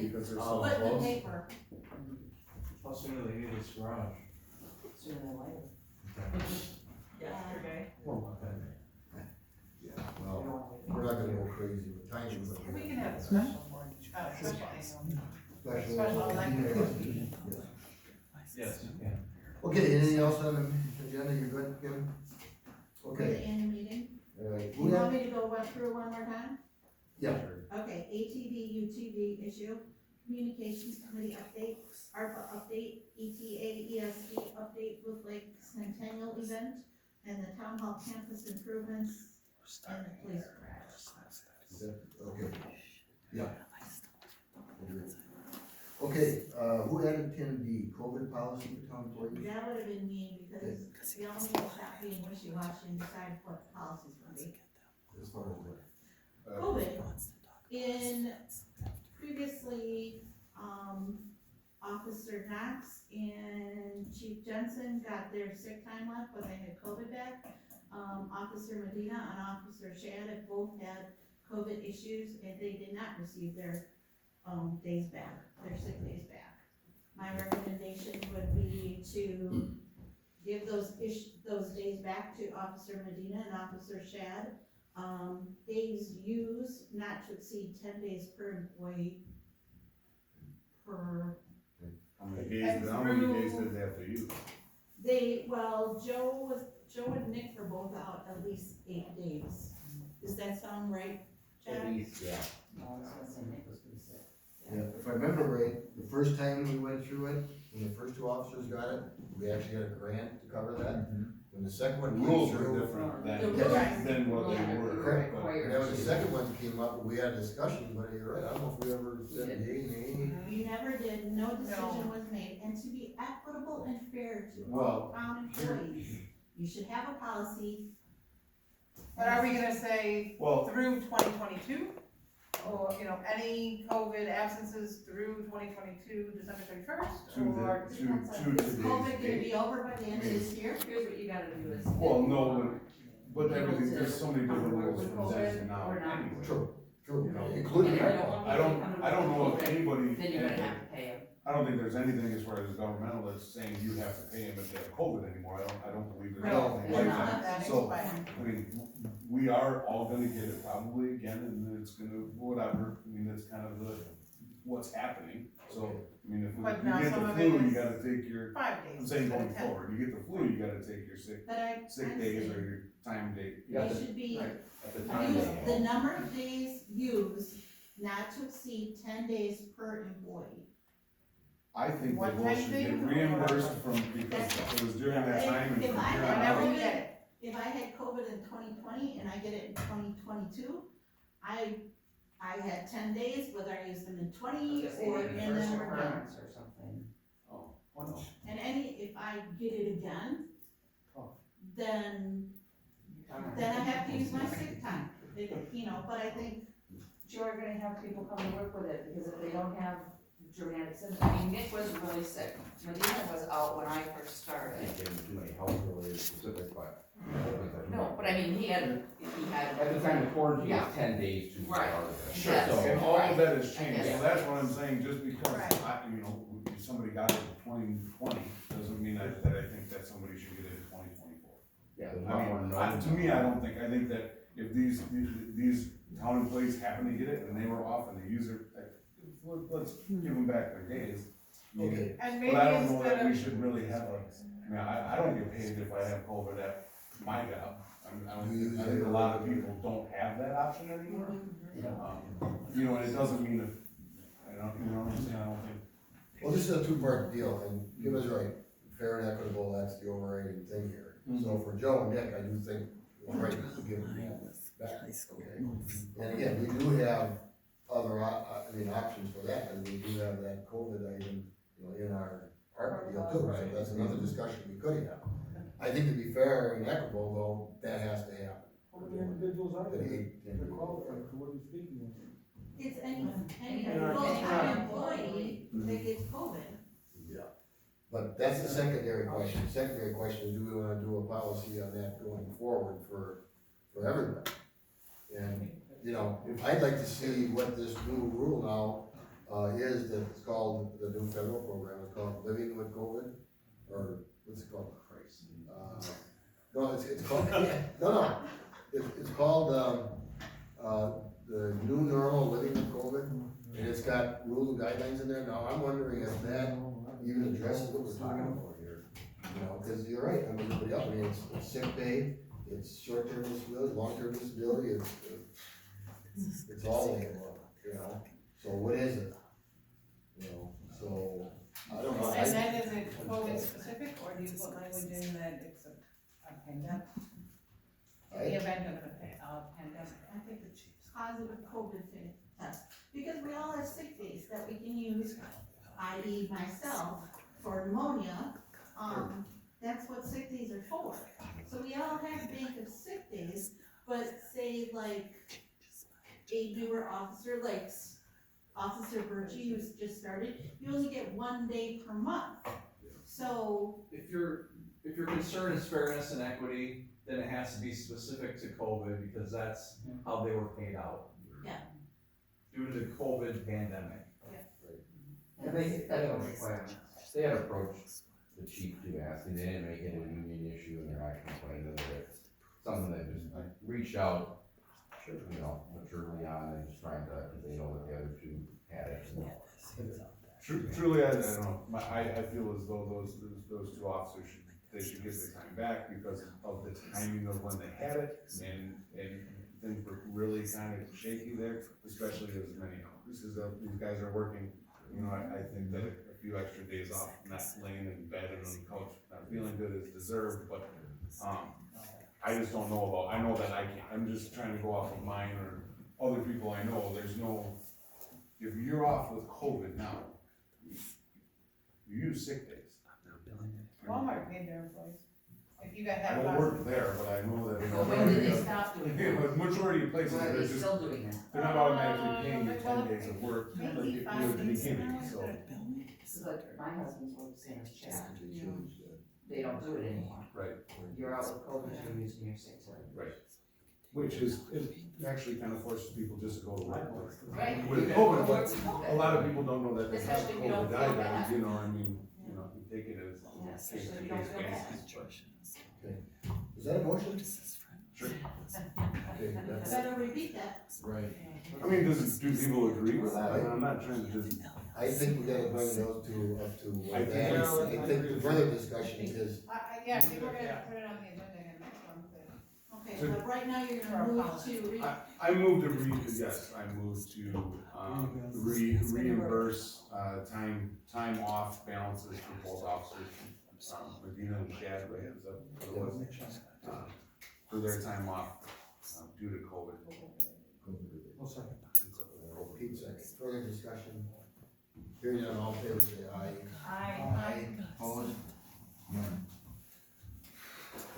because they're so Put in the close. paper. How soon do they need this garage? Sooner than later. Yesterday. Well, Yeah, You well, don't wanna wait. we're not gonna go crazy with timing, but. We can have a special board, special annual. Special. Special election. Yes, yeah. Okay, anything else on the agenda, you're good, Kim? For the Okay, annual meeting. alright, You want me to go through one more time? yeah, Okay, ATV, UTV issue, communications committee update, ARPA update, ETA, ESD update with Lake Centennial event, and the town hall campus improvements, and the police crash. okay, yeah. Okay, who added 10D, COVID policy for town employees? That would have been me, because we all need to stop being wishy-washy and decide what the policy's gonna be. As far as what? COVID, in previously, Officer Knox and Chief Jensen got their sick time left when they had COVID back. Officer Medina and Officer Shad have both had COVID issues, and they did not receive their, days back, their sick days back. My recommendation would be to give those days back to Officer Medina and Officer Shad. Days used not to exceed 10 days per employee per, How many days did they have to use? Joe and Nick were both out at least 8 days. Does that sound right, Chad? Yeah. No, I was gonna say Nick was pretty sick. Yeah, if I remember right, the first time we went through it, when the first two officers got it, we actually had a grant to cover that. When the second one came Rules were through. different The than, rules. than what they were. Correct. but- And then when the second one came up, we had a discussion, but you're right, I don't know if we ever said yay, nay. You never did, no decision was made, and to be equitable and fair to all Well, town employees, you should have a policy. But are we gonna say Well, through 2022? Or, you know, any COVID absences through 2022, December 31st, to or? the, Depends to on- Is today's COVID gonna date. be over by the end of this year? Here's what you gotta do is. Well, no, but everything, there's so many different rules With from then to COVID now or not. anyway. True, true, You know, including. And if you don't want me I to don't, come I don't know if anybody, Then you're gonna have to pay him. I don't think there's anything as far as governmental that's saying you have to pay them if they have COVID anymore, I don't believe there's No, anything they're like not. that. That So, explains. I mean, we are all gonna get it probably again, and it's gonna, whatever, I mean, that's kind of what's happening. So, I mean, if you But now get some the of flu, it you is gotta take your, 5 days. I'm saying instead of going 10. forward, you get the flu, you gotta take your sick But I'm days saying, or your time date. they should be, At the the number of days used not to exceed 10 days per employee. I think they One both time should thing get or reimbursed from, because it was during that time and If from I here had on Never out. we get it. If I had COVID in 2020 and I get it in 2022, I had 10 days, whether I used them in 20 or, and then First we're done. occurrence or something. Oh, And if I get it again, Oh. then I have to use my sick time. But I think, You're gonna have people come and work with it, because if they don't have dramatic symptoms, I mean, Nick was really sick. Medina was out when I first started. Can't give too many health related specific, but. No, but I mean, he had. At the time of quarantine, Yeah. it's 10 days to Right. start it. Sure, Yes. So, and all of that has changed, Yes. so that's what I'm saying, just because Right. somebody got it in 2020, doesn't mean that I think that somebody should get it in 2024. yeah, there's a lot more I mean, knowledge. to me, I think that if these town employees happen to get it and they were off and they use it, let's give them back their days. I mean, Okay, And maybe But I don't know instead that we of, should really have I don't get paid if I have COVID at my job. I think a lot of people don't have that option anymore. And it doesn't mean if, you know what I'm saying, I don't think. well, this is a two-part deal, and Kim is right, fair and equitable, that's the overriding thing here. So for Joe and Nick, I do think it's right to give them back, okay? And again, we do have other, options for that, and we do have that COVID item, in our ARPA deal too, so that's another discussion we could have. I think to be fair and equitable, though, that has to happen. How many individuals are there The that are qualified for what you're speaking of? it's any Yeah. full-time employee that gets COVID. Yeah, but that's the secondary question. Secondary question is, do we wanna do a policy on that going forward for everyone? And, I'd like to see what this new rule now is that it's called, the new federal program is called Living with COVID, or what's it called? No, it's called, no, it's called, the new normal living with COVID, and it's got rules and guidelines in there. Now, I'm wondering if that even addresses what we're talking about here. You know, cause you're right, I mean, everybody else, I mean, it's sick pay, it's short-term disability, long-term disability, it's all in it, you know, so what is it? You know, so, I don't know. And then is it COVID specific, or do you put language in that it's a pandemic? In the event of a pandemic? I think it's positive COVID test, because we all have sick days that we can use, i.e. myself, for pneumonia. That's what sick days are for. So we all have a bank of sick days, but say like a newer officer, like Officer Birchie, who's just started, you only get 1 day per month. So, If your concern is fairness and equity, then it has to be specific to COVID, because that's how they were paid out. Yeah. Due to the COVID pandemic. And they had approached the chief too, asking, they didn't make it a union issue, and they're not complaining that it's something that just reached out, you know, maturely on, and just trying to, because they know that the other two had it. Truly, I don't know, I feel as though those two officers they should get their time back because of the timing of when they had it, and things were really kind of shaky there, especially as many, these guys are working, you know, I think that a few extra days off, not laying in bed and on the couch, not feeling good is deserved, but, I just don't know about, I know that I can't, I'm just trying to go off of mine or other people I know, there's no, if you're off with COVID now, you use sick days. Walmart paid their employees. If you got I that. don't work there, but I know that. So when did they stop doing Yeah, that? but majority of places, Why are they're they just, still doing that? they're not automatically paying you 10 days of work, like maybe you 5 do at the days an beginning, hour. so. This is like, my husband's works in his chat, they don't do it anymore. Right. You're out with COVID, you're using your sick time. Right. Which is, it actually kind of forces people just to go to work. Right. With COVID, but a lot of people don't know that they have Especially if you don't COVID feel either, bad. you know, I mean, you know, you take it as Yeah, case especially to if you don't case feel bad. basis. Is that a motion? Sure. Okay, that's, better repeat that. right. I mean, do people agree with that? I mean, I'm not trying to just, I think we gotta bring those two up to, I think- I think further discussion, because Yeah, I think we're gonna put it on the agenda again next month. Okay, but right now you're gonna move to I moved to yes, I moved to, reimburse, time off balances for both officers. Medina and Shad, right, is that what it was? For their time off, due to COVID. I'll second. Pete seconds, further discussion. Hearing none, all in favor, say aye. Aye. Opposed? None.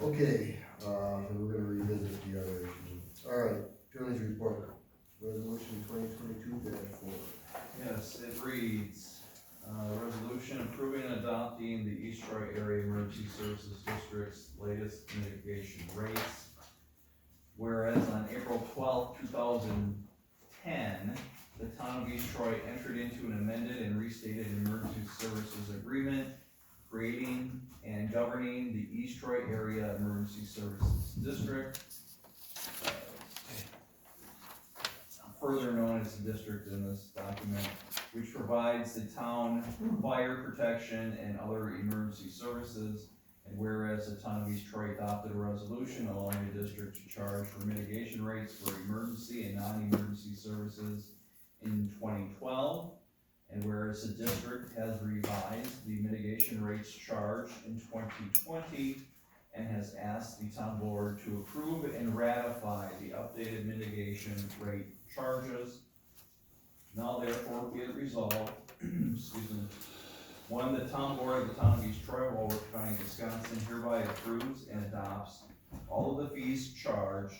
Okay, so we're gonna revisit the other issue. All right, attorney's report, resolution 2022-4. Yes, it reads, resolution approving and adopting the East Troy Area Emergency Services District's latest mitigation rates. Whereas on April 12th, 2010, the town of East Troy entered into an amended and restated emergency services agreement creating and governing the East Troy Area Emergency Services District, further known as the district in this document, which provides the town fire protection and other emergency services. And whereas the town of East Troy adopted a resolution allowing the district to charge for mitigation rates for emergency and non-emergency services in 2012. And whereas the district has revised the mitigation rates charged in 2020 and has asked the town board to approve and ratify the updated mitigation rate charges. Now therefore be it resolved, excuse me, one, the town board of the town of East Troy, Walworth County, Wisconsin hereby approves and adopts all of the fees charged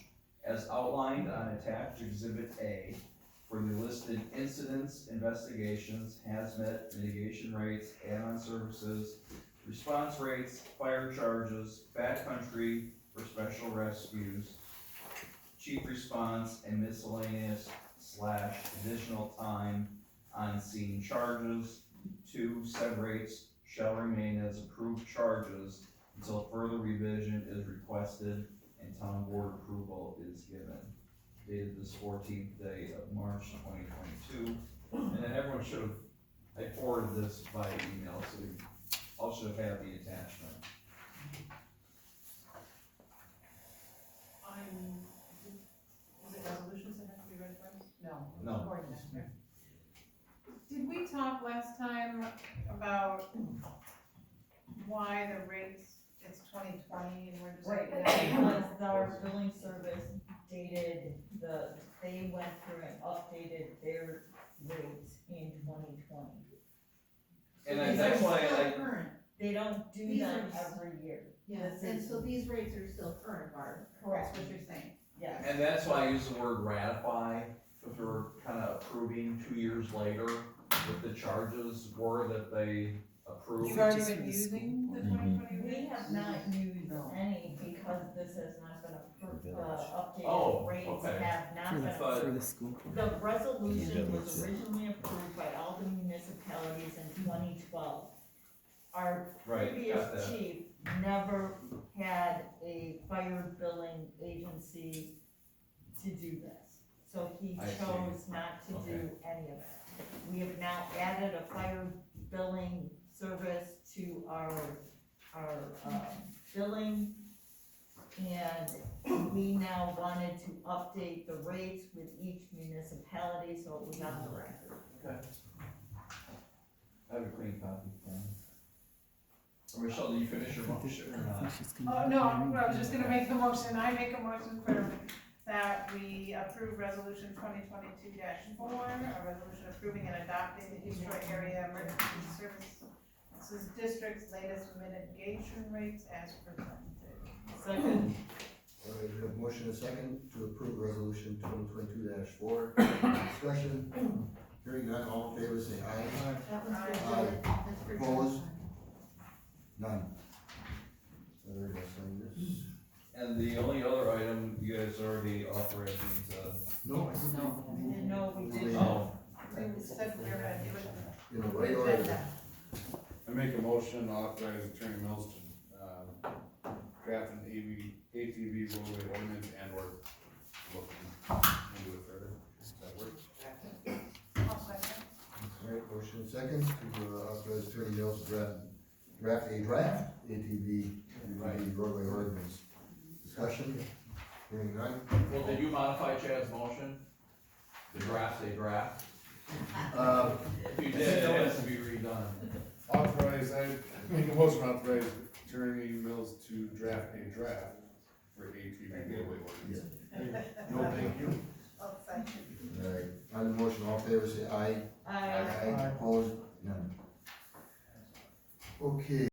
as outlined on attached exhibit A for the listed incidents, investigations, hazmat, mitigation rates, add-on services, response rates, fire charges, backcountry for special rescues, chief response, and miscellaneous / additional time on scene charges. 2, said rates shall remain as approved charges until further revision is requested and town board approval is given. Dated this 14th day of March 2022. And then everyone should have, I forwarded this by email, so you all should have had the attachment. Is it resolutions that have to be read first? No. No. Ordinance. Did we talk last time about why the rates, it's 2020 and we're just like. Because our billing service dated they went through and updated their rates in 2020. And that's why Still current. They don't do These them are- every year. Yes, and so these rates are still current, Barb. Correct. That's what you're saying. Yes. And that's why I use the word ratify, because we're kind of approving 2 years later what the charges were that they approved. You've already been using the 2020 We rates? have not used any because this has not been approved, Oh, updated rates okay. have not been But- approved. The resolution was originally approved by all the municipalities in 2012. Our Right, got previous that. chief never had a fire billing agency to do this. So he I see. chose not to do any of it. We have now added a fire billing service to our billing. And we now wanted to update the rates with each municipality, so it was on the record. Okay. I have a clean copy. Or Michelle, did you finish your motion or not? Oh, no, I was just gonna make the motion, I make a motion for that we approve resolution 2022-4, a resolution approving and adopting the East Troy Area Emergency Services District's latest mitigation rates as presented. Second, All right, we have a motion and a second to approve resolution 2022-4. Discussion, hearing none, all in favor say aye. That one's for Aye. Julie. That's for Julie. Opposed? None. Heather, you'll sign this? And the only other item, you guys already authorized me to, No. no, we didn't. oh, We said we were gonna do it. In the right order. I make a motion to authorize Attorney Mills to, draft an ATV roadway ordinance and or look into it further. Does that work? I'll second. All right, motion and second to authorize Attorney Mills to draft ATV roadway ordinance. Discussion, hearing none. well, did you modify Chad's motion? The draft, a draft? If you did, it has to be redone. I make a motion to authorize Attorney Mills to draft a draft for ATV roadway ordinance. No, thank you. I'll second. All right, on the motion, all in favor say aye. I Opposed? None. Okay.